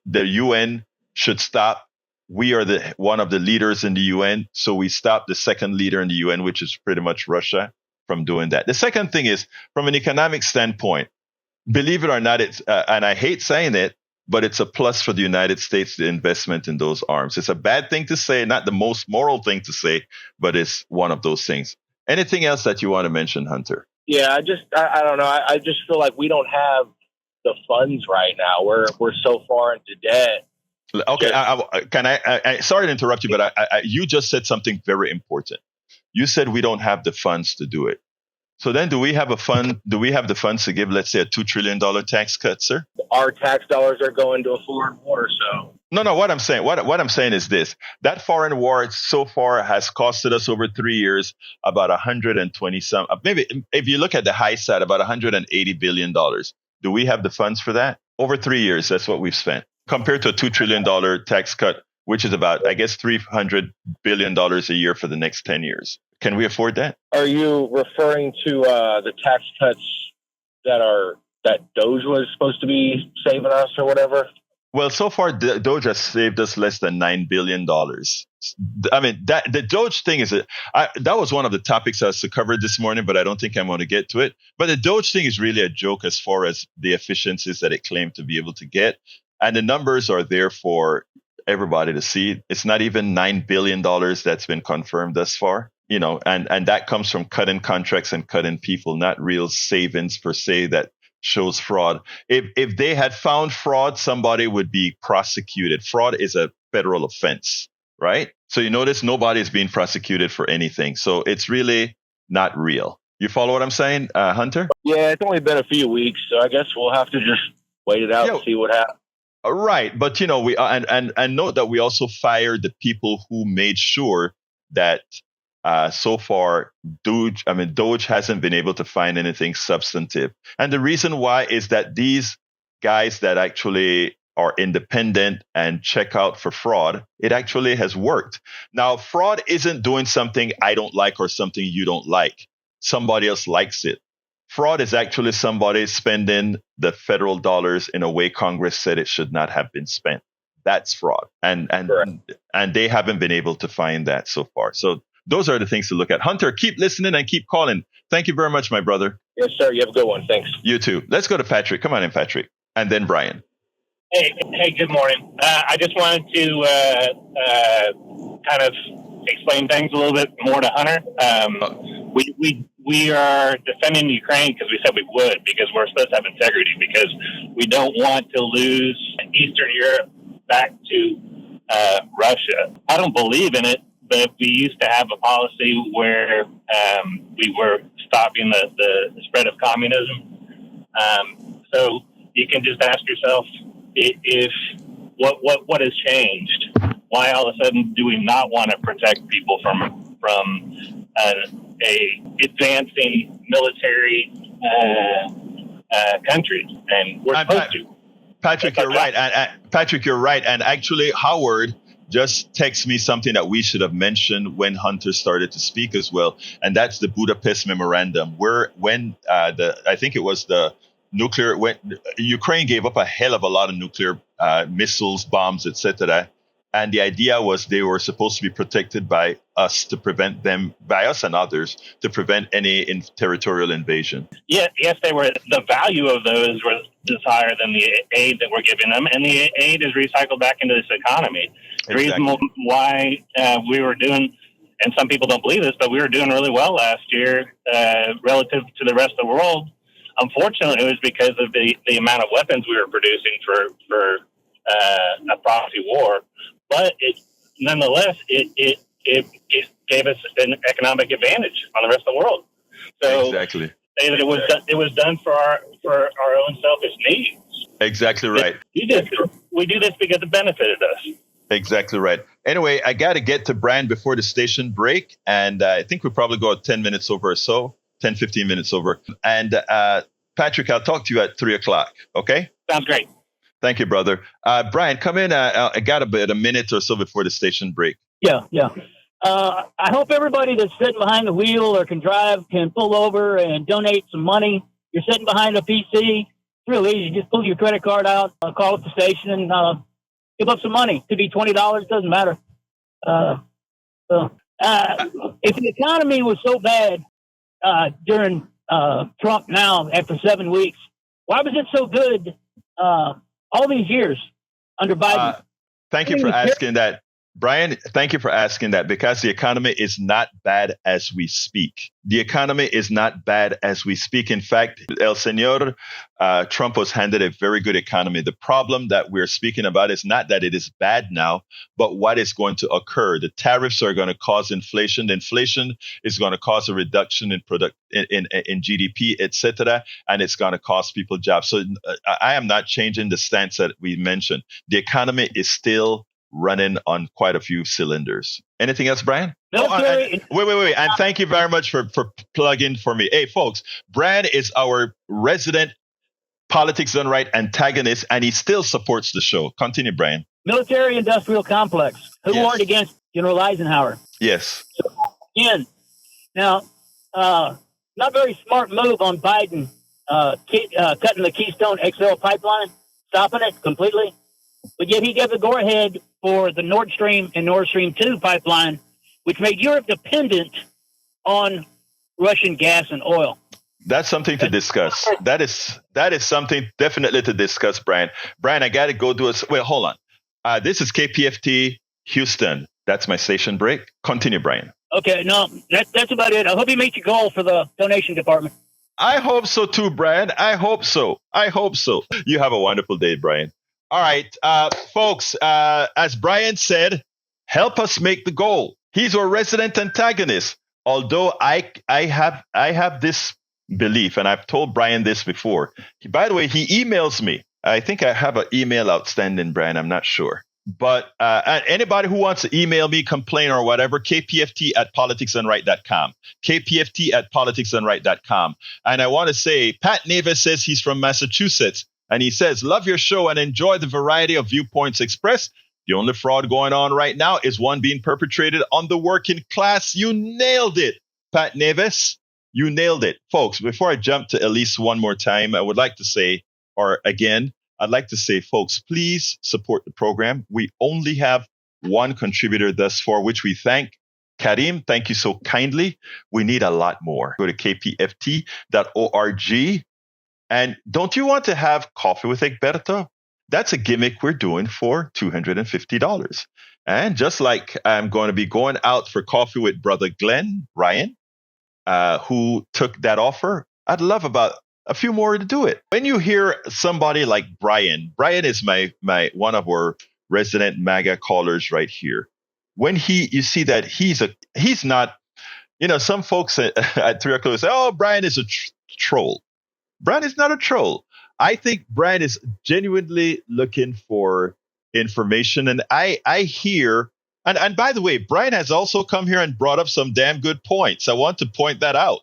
Speaker 1: the UN should stop. We are one of the leaders in the UN, so we stop the second leader in the UN, which is pretty much Russia, from doing that. The second thing is, from an economic standpoint, believe it or not, it's and I hate saying it, but it's a plus for the United States, the investment in those arms. It's a bad thing to say, not the most moral thing to say, but it's one of those things. Anything else that you want to mention, Hunter?
Speaker 9: Yeah, I don't know. I just feel like we don't have the funds right now. We're so far into debt.
Speaker 1: Okay, can I sorry to interrupt you, but you just said something very important. You said we don't have the funds to do it. So then do we have the funds to give, let's say, a $2 trillion tax cut, sir?
Speaker 9: Our tax dollars are going to a foreign war, so.
Speaker 1: No, what I'm saying is this. That foreign war so far has costed us over 3 years about 120 some, maybe if you look at the high side, about $180 billion. Do we have the funds for that? Over 3 years, that's what we've spent. Compared to a $2 trillion tax cut, which is about, I guess, $300 billion a year for the next 10 years. Can we afford that?
Speaker 9: Are you referring to the tax cuts that DOGE was supposed to be saving us or whatever?
Speaker 1: Well, so far, DOGE has saved us less than $9 billion. I mean, the DOGE thing that was one of the topics I was to cover this morning, but I don't think I'm going to get to it. But the DOGE thing is really a joke as far as the efficiencies that it claimed to be able to get. And the numbers are there for everybody to see. It's not even $9 billion that's been confirmed thus far, and that comes from cutting contracts and cutting people, not real savings per se that shows fraud. If they had found fraud, somebody would be prosecuted. Fraud is a federal offense, right? So you notice nobody is being prosecuted for anything. So it's really not real. You follow what I'm saying, Hunter?
Speaker 9: Yeah, it's only been a few weeks, so I guess we'll have to just wait it out and see what happens.
Speaker 1: Right, but we and note that we also fired the people who made sure that so far DOGE hasn't been able to find anything substantive. And the reason why is that these guys that actually are independent and check out for fraud, it actually has worked. Now, fraud isn't doing something I don't like or something you don't like. Somebody else likes it. Fraud is actually somebody spending the federal dollars in a way Congress said it should not have been spent. That's fraud. And they haven't been able to find that so far. So those are the things to look at. Hunter, keep listening and keep calling. Thank you very much, my brother.
Speaker 9: Yes, sir. You have a good one. Thanks.
Speaker 1: You too. Let's go to Patrick. Come on in, Patrick. And then Brian.
Speaker 10: Hey, good morning. I just wanted to kind of explain things a little bit more to Hunter. We are defending Ukraine because we said we would, because we're supposed to have integrity, because we don't want to lose Eastern Europe back to Russia. I don't believe in it, but we used to have a policy where we were stopping the spread of communism. So you can just ask yourself if what has changed. Why all of a sudden do we not want to protect people from a advancing military country? And we're supposed to.
Speaker 1: Patrick, you're right. And Patrick, you're right. And actually, Howard just texted me something that we should have mentioned when Hunter started to speak as well, and that's the Budapest Memorandum, where I think it was the nuclear, when Ukraine gave up a hell of a lot of nuclear missiles, bombs, etc. And the idea was they were supposed to be protected by us to prevent them, by us and others, to prevent any territorial invasion.
Speaker 10: Yes, they were. The value of those is higher than the aid that we're giving them, and the aid is recycled back into this economy. The reason why we were doing, and some people don't believe this, but we were doing really well last year relative to the rest of the world. Unfortunately, it was because of the amount of weapons we were producing for a proxy war. But nonetheless, it gave us an economic advantage on the rest of the world. So
Speaker 1: exactly,
Speaker 10: say that it was done for our own selfish needs.
Speaker 1: Exactly right.
Speaker 10: We do this because it benefited us.
Speaker 1: Exactly right. Anyway, I got to get to Brian before the station break, and I think we'll probably go 10 minutes over or so, 10, 15 minutes over. And Patrick, I'll talk to you at 3:00. Okay?
Speaker 10: Sounds great.
Speaker 1: Thank you, brother. Brian, come in. I got a minute or so before the station break.
Speaker 11: Yeah. I hope everybody that's sitting behind the wheel or can drive can pull over and donate some money. You're sitting behind a PC. It's real easy. Just pull your credit card out, call up the station, and give up some money. Could be $20. Doesn't matter. If the economy was so bad during Trump now after 7 weeks, why was it so good all these years under Biden?
Speaker 1: Thank you for asking that, Brian. Thank you for asking that, because the economy is not bad as we speak. The economy is not bad as we speak. In fact, El Señor Trump was handed a very good economy. The problem that we're speaking about is not that it is bad now, but what is going to occur. The tariffs are going to cause inflation. The inflation is going to cause a reduction in in GDP, etc., and it's going to cost people jobs. So I am not changing the stance that we mentioned. The economy is still running on quite a few cylinders. Anything else, Brian?
Speaker 11: No,
Speaker 1: wait. And thank you very much for plugging for me. Hey, folks, Brian is our resident Politics Done Right antagonist, and he still supports the show. Continue, Brian.
Speaker 11: Military-industrial complex. Who warned against General Eisenhower?
Speaker 1: Yes.
Speaker 11: So, again, now, not very smart move on Biden cutting the Keystone XL pipeline, stopping it completely. But yet he gave the go-ahead for the Nord Stream and Nord Stream 2 pipeline, which made Europe dependent on Russian gas and oil.
Speaker 1: That's something to discuss. That is something definitely to discuss, Brian. Brian, I got to go do a... Wait, hold on. This is KPFT Houston. That's my station break. Continue, Brian.
Speaker 11: Okay, no, that's about it. I hope you meet your goal for the donation department.
Speaker 1: I hope so too, Brian. I hope so. You have a wonderful day, Brian. All right, folks, as Brian said, help us make the goal. He's our resident antagonist. Although I have this belief, and I've told Brian this before. By the way, he emails me. I think I have an email outstanding, Brian. I'm not sure. But anybody who wants to email me, complain or whatever, kpft@politicsdoneright.com. kpft@politicsdoneright.com. And I want to say, Pat Neves says he's from Massachusetts. And he says, love your show and enjoy the variety of viewpoints expressed. The only fraud going on right now is one being perpetrated on the working class. You nailed it, Pat Neves. You nailed it. Folks, before I jump to Elise one more time, I would like to say, I'd like to say, folks, please support the program. We only have one contributor thus far, which we thank. Karim, thank you so kindly. We need a lot more. Go to kpft.org. And don't you want to have coffee with Egberto? That's a gimmick we're doing for $250. And just like I'm going to be going out for coffee with brother Glenn Ryan, who took that offer, I'd love about a few more to do it. When you hear somebody like Brian is my one of our resident MAGA callers right here. When you see that he's not, some folks at 3:00 say, oh, Brian is a troll. Brian is not a troll. I think Brian is genuinely looking for information. And I hear, and by the way, Brian has also come here and brought up some damn good points. I want to point that out.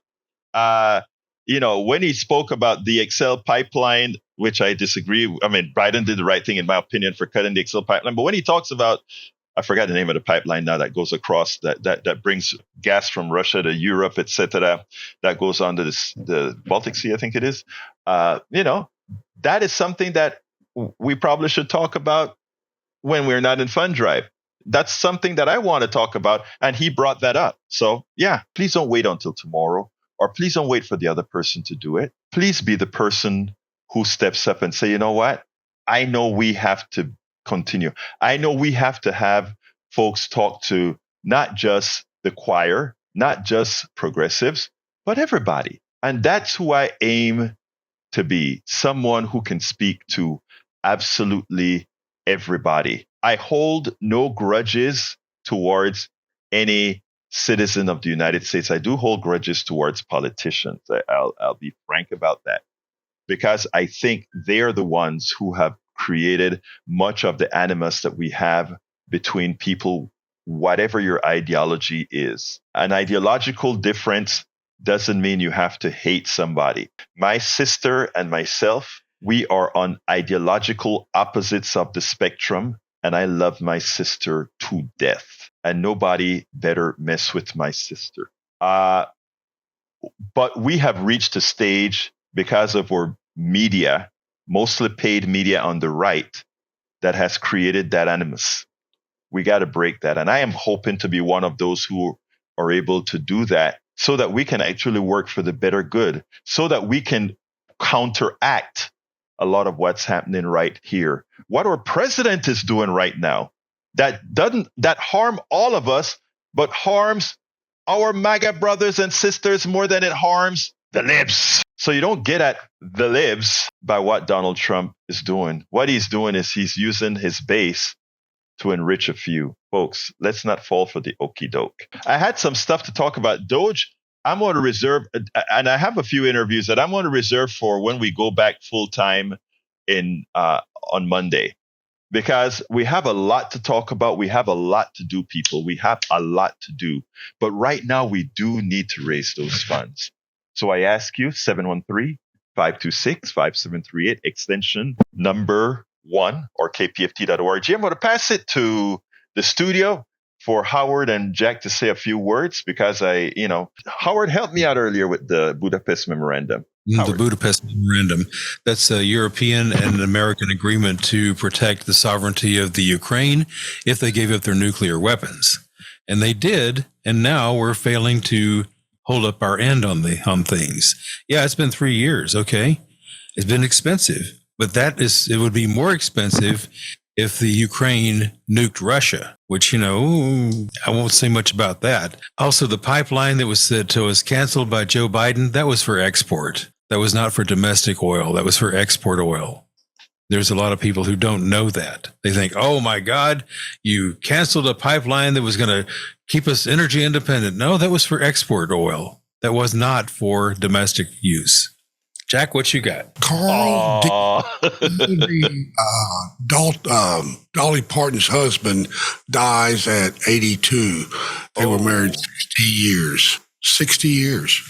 Speaker 1: When he spoke about the XL pipeline, which I disagree. I mean, Biden did the right thing, in my opinion, for cutting the XL pipeline. But when he talks about I forgot the name of the pipeline now that goes across that brings gas from Russia to Europe, etc. That goes onto the Baltic Sea, I think it is. That is something that we probably should talk about when we're not in fund drive. That's something that I want to talk about, and he brought that up. So yeah, please don't wait until tomorrow, or please don't wait for the other person to do it. Please be the person who steps up and say, you know what? I know we have to continue. I know we have to have folks talk to not just the choir, not just progressives, but everybody. And that's who I aim to be, someone who can speak to absolutely everybody. I hold no grudges towards any citizen of the United States. I do hold grudges towards politicians. I'll be frank about that, because I think they're the ones who have created much of the animus that we have between people, whatever your ideology is. An ideological difference doesn't mean you have to hate somebody. My sister and myself, we are on ideological opposites of the spectrum, and I love my sister to death, and nobody better mess with my sister. But we have reached a stage because of our media, mostly paid media on the right, that has created that animus. We got to break that. And I am hoping to be one of those who are able to do that, so that we can actually work for the better good, so that we can counteract a lot of what's happening right here. What our president is doing right now, that harm all of us, but harms our MAGA brothers and sisters more than it harms the libs. So you don't get at the libs by what Donald Trump is doing. What he's doing is he's using his base to enrich a few. Folks, let's not fall for the okie doke. I had some stuff to talk about Doge. I'm going to reserve, and I have a few interviews that I'm going to reserve for when we go back full time on Monday, because we have a lot to talk about. We have a lot to do, people. We have a lot to do. But right now, we do need to raise those funds. So I ask you, 713-526-5738, extension number 1, or kpft.org. I'm going to pass it to the studio for Howard and Jack to say a few words, because Howard helped me out earlier with the Budapest Memorandum.
Speaker 2: The Budapest Memorandum. That's a European and American agreement to protect the sovereignty of the Ukraine if they gave up their nuclear weapons. And they did, and now we're failing to hold up our end on things. Yeah, it's been 3 years, okay? It's been expensive, but it would be more expensive if the Ukraine nuked Russia, which, I won't say much about that. Also, the pipeline that was canceled by Joe Biden, that was for export. That was not for domestic oil. That was for export oil. There's a lot of people who don't know that. They think, oh my God, you canceled a pipeline that was going to keep us energy independent. No, that was for export oil. That was not for domestic use. Jack, what you got?
Speaker 3: Carl, Dolly Parton's husband dies at 82. They were married 60 years. 60 years.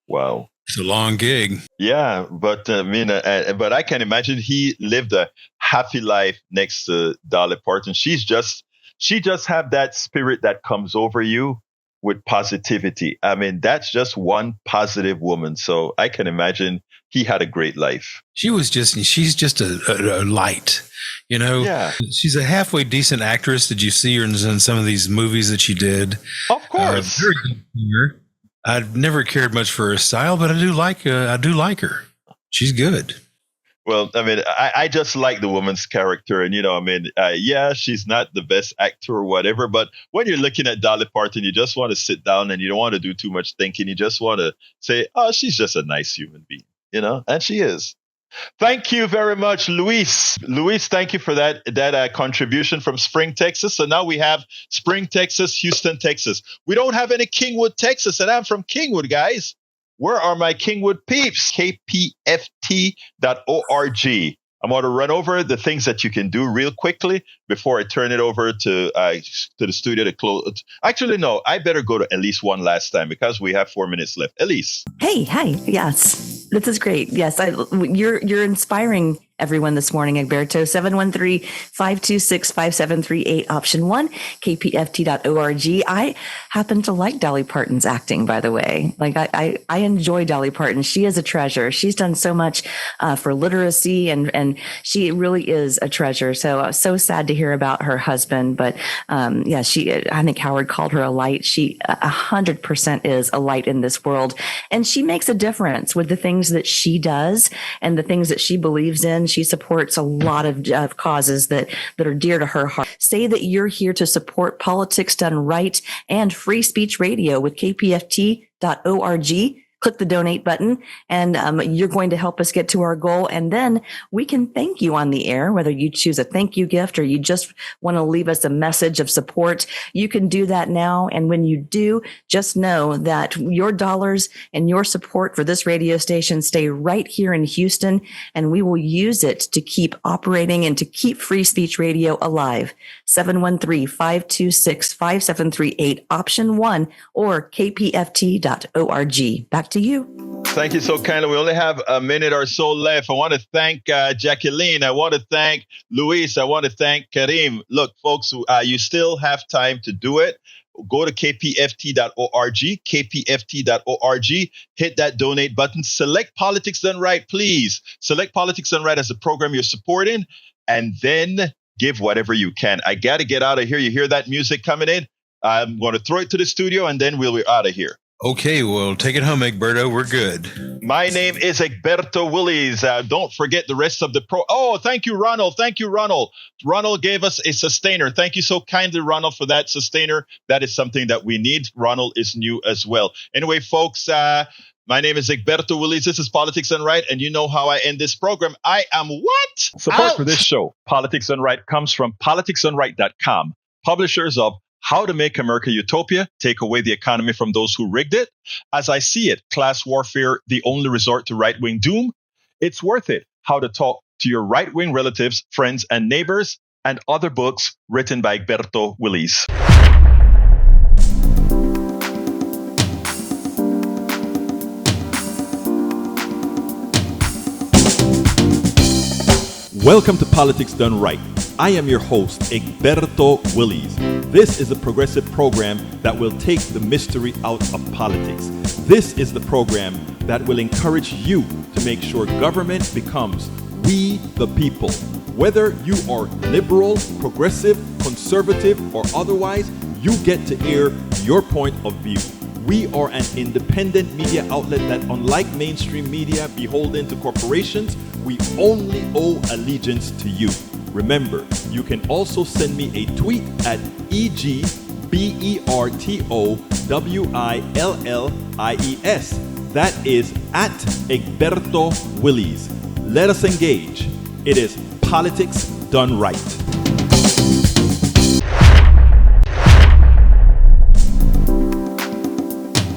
Speaker 1: Wow.
Speaker 2: It's a long gig.
Speaker 1: Yeah, but but I can imagine he lived a happy life next to Dolly Parton. She just have that spirit that comes over you with positivity. I mean, that's just one positive woman. So I can imagine he had a great life.
Speaker 2: She's just a light, Yeah. She's a halfway decent actress. Did you see her in some of these movies that she did?
Speaker 1: Of course.
Speaker 2: Very good singer. I've never cared much for her style, but I do like her. She's good.
Speaker 1: Well, I mean, I just like the woman's character. And, she's not the best actor or whatever. But when you're looking at Dolly Parton, you just want to sit down and you don't want to do too much thinking. You just want to say, oh, she's just a nice human being, and she is. Thank you very much, Luis. Luis, thank you for that contribution from Spring, Texas. So now we have Spring, Texas, Houston, Texas. We don't have any Kingwood, Texas, and I'm from Kingwood, guys. Where are my Kingwood peeps? kpft.org. I'm going to run over the things that you can do real quickly before I turn it over to the studio to close. Actually, no, I better go to Elise one last time because we have 4 minutes left. Elise.
Speaker 12: Hey, hi. Yes, this is great. Yes, you're inspiring everyone this morning. Egberto, 713-526-5738, option 1, kpft.org. I happen to like Dolly Parton's acting, by the way. Like I enjoy Dolly Parton. She is a treasure. She's done so much for literacy, and she really is a treasure. So sad to hear about her husband. But I think Howard called her a light. She 100% is a light in this world. And she makes a difference with the things that she does and the things that she believes in. She supports a lot of causes that are dear to her heart. Say that you're here to support Politics Done Right and Free Speech Radio with kpft.org. Click the donate button, and you're going to help us get to our goal. And then we can thank you on the air, whether you choose a thank you gift or you just want to leave us a message of support. You can do that now. And when you do, just know that your dollars and your support for this radio station stay right here in Houston, and we will use it to keep operating and to keep Free Speech Radio alive. 713-526-5738, option 1, or kpft.org. Back to you.
Speaker 1: Thank you so kindly. We only have a minute or so left. I want to thank Jacqueline. I want to thank Luis. I want to thank Karim. Look, folks, you still have time to do it. Go to kpft.org, kpft.org, hit that donate button. Select Politics Done Right, please. Select Politics Done Right as the program you're supporting, and then give whatever you can. I got to get out of here. You hear that music coming in? I'm going to throw it to the studio, and then we'll be out of here.
Speaker 2: Okay, well, take it home, Egberto. We're good.
Speaker 1: My name is Egberto Willies. Don't forget the rest of the Oh, thank you, Ronald. Thank you, Ronald. Ronald gave us a sustainer. Thank you so kindly, Ronald, for that sustainer. That is something that we need. Ronald is new as well. Anyway, folks, my name is Egberto Willies. This is Politics Done Right, and you know how I end this program. I am what? Support for this show, Politics Done Right, comes from politicsdoneright.com, publishers of How to Make America Utopia, Take Away the Economy from Those Who Rigged It. As I See It, Class Warfare, The Only Resort to Right-Wing Doom. It's Worth It, How to Talk to Your Right-Wing Relatives, Friends, and Neighbors, and other books written by Egberto Willies.
Speaker 13: Welcome to Politics Done Right. I am your host, Egberto Willies. This is a progressive program that will take the mystery out of politics. This is the program that will encourage you to make sure government becomes we the people. Whether you are liberal, progressive, conservative, or otherwise, you get to air your point of view. We are an independent media outlet that, unlike mainstream media beholden to corporations, we only owe allegiance to you. Remember, you can also send me a tweet at EGBERTOWILLIES. That is at Egberto Willies. Let us engage. It is Politics Done Right.